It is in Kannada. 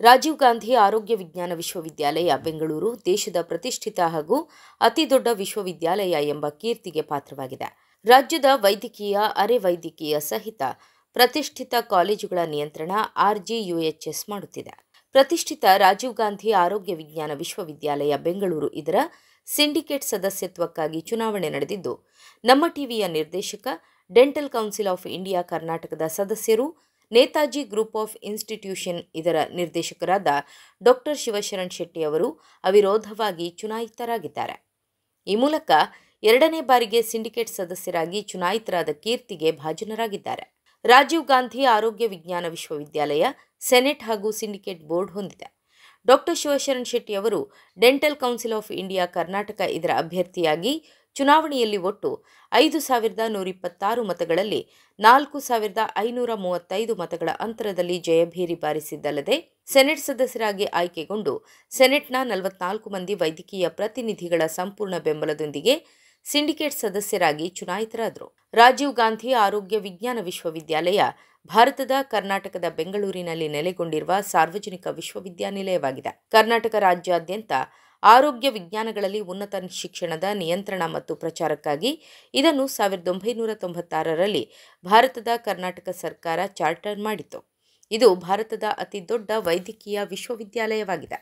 ರಾಜೀವ್ ಗಾಂಧಿ ಆರೋಗ್ಯ ವಿಜ್ಞಾನ ವಿಶ್ವವಿದ್ಯಾಲಯ ಬೆಂಗಳೂರು ದೇಶದ ಪ್ರತಿಷ್ಠಿತ ಹಾಗೂ ಅತಿದೊಡ್ಡ ವಿಶ್ವವಿದ್ಯಾಲಯ ಎಂಬ ಕೀರ್ತಿಗೆ ಪಾತ್ರವಾಗಿದೆ. ರಾಜ್ಯದ ವೈದ್ಯಕೀಯ, ಅರೆ ವೈದ್ಯಕೀಯ ಸಹಿತ ಪ್ರತಿಷ್ಠಿತ ಕಾಲೇಜುಗಳ ನಿಯಂತ್ರಣ RGUHS ಮಾಡುತ್ತಿದೆ. ಪ್ರತಿಷ್ಠಿತ ರಾಜೀವ್ ಗಾಂಧಿ ಆರೋಗ್ಯ ವಿಜ್ಞಾನ ವಿಶ್ವವಿದ್ಯಾಲಯ ಬೆಂಗಳೂರು ಇದರ ಸಿಂಡಿಕೇಟ್ ಸದಸ್ಯತ್ವಕ್ಕಾಗಿ ಚುನಾವಣೆ ನಡೆದಿದ್ದು, ನಮ್ಮ ಟಿವಿಯ ನಿರ್ದೇಶಕ, ಡೆಂಟಲ್ ಕೌನ್ಸಿಲ್ ಆಫ್ ಇಂಡಿಯಾ ಕರ್ನಾಟಕದ ಸದಸ್ಯರು, ನೇತಾಜಿ ಗ್ರೂಪ್ ಆಫ್ ಇನ್ಸ್ಟಿಟ್ಯೂಷನ್ ಇದರ ನಿರ್ದೇಶಕರಾದ ಡಾ. ಶಿವಶರಣ್ ಶೆಟ್ಟಿ ಅವರು ಅವಿರೋಧವಾಗಿ ಚುನಾಯಿತರಾಗಿದ್ದಾರೆ. ಈ ಮೂಲಕ ಎರಡನೇ ಬಾರಿಗೆ ಸಿಂಡಿಕೇಟ್ ಸದಸ್ಯರಾಗಿ ಚುನಾಯಿತರಾದ ಕೀರ್ತಿಗೆ ಭಾಜನರಾಗಿದ್ದಾರೆ. ರಾಜೀವ್ ಗಾಂಧಿ ಆರೋಗ್ಯ ವಿಜ್ಞಾನ ವಿಶ್ವವಿದ್ಯಾಲಯ ಸೆನೆಟ್ ಹಾಗೂ ಸಿಂಡಿಕೇಟ್ ಬೋರ್ಡ್ ಹೊಂದಿದೆ. ಡಾ. ಶಿವಶರಣ್ ಶೆಟ್ಟಿ ಅವರು dental council of India Karnataka ಇದರ ಅಭ್ಯರ್ಥಿಯಾಗಿ ಚುನಾವಣೆಯಲ್ಲಿ ಒಟ್ಟು 5,126 ಮತಗಳಲ್ಲಿ 4,535 ಮತಗಳ ಅಂತರದಲ್ಲಿ ಜಯಭೇರಿ ಬಾರಿಸಿದ್ದಲ್ಲದೆ ಸೆನೆಟ್ ಸದಸ್ಯರಾಗಿ ಆಯ್ಕೆಗೊಂಡು ಸೆನೆಟ್ನ 44 ಮಂದಿ ವೈದ್ಯಕೀಯ ಪ್ರತಿನಿಧಿಗಳ ಸಂಪೂರ್ಣ ಬೆಂಬಲದೊಂದಿಗೆ ಸಿಂಡಿಕೇಟ್ ಸದಸ್ಯರಾಗಿ ಚುನಾಯಿತರಾದರು. ರಾಜೀವ್ ಗಾಂಧಿ ಆರೋಗ್ಯ ವಿಜ್ಞಾನ ವಿಶ್ವವಿದ್ಯಾಲಯ ಭಾರತದ ಕರ್ನಾಟಕದ ಬೆಂಗಳೂರಿನಲ್ಲಿ ನೆಲೆಗೊಂಡಿರುವ ಸಾರ್ವಜನಿಕ ವಿಶ್ವವಿದ್ಯಾನಿಲಯವಾಗಿದೆ. ಕರ್ನಾಟಕ ರಾಜ್ಯಾದ್ಯಂತ ಆರೋಗ್ಯ ವಿಜ್ಞಾನಗಳಲ್ಲಿ ಉನ್ನತ ಶಿಕ್ಷಣದ ನಿಯಂತ್ರಣ ಮತ್ತು ಪ್ರಚಾರಕ್ಕಾಗಿ ಇದನ್ನು 1996ರಲ್ಲಿ ಭಾರತದ ಕರ್ನಾಟಕ ಸರ್ಕಾರ ಚಾರ್ಟರ್ ಮಾಡಿತು. ಇದು ಭಾರತದ ಅತಿ ದೊಡ್ಡ ವೈದ್ಯಕೀಯ ವಿಶ್ವವಿದ್ಯಾಲಯವಾಗಿದೆ.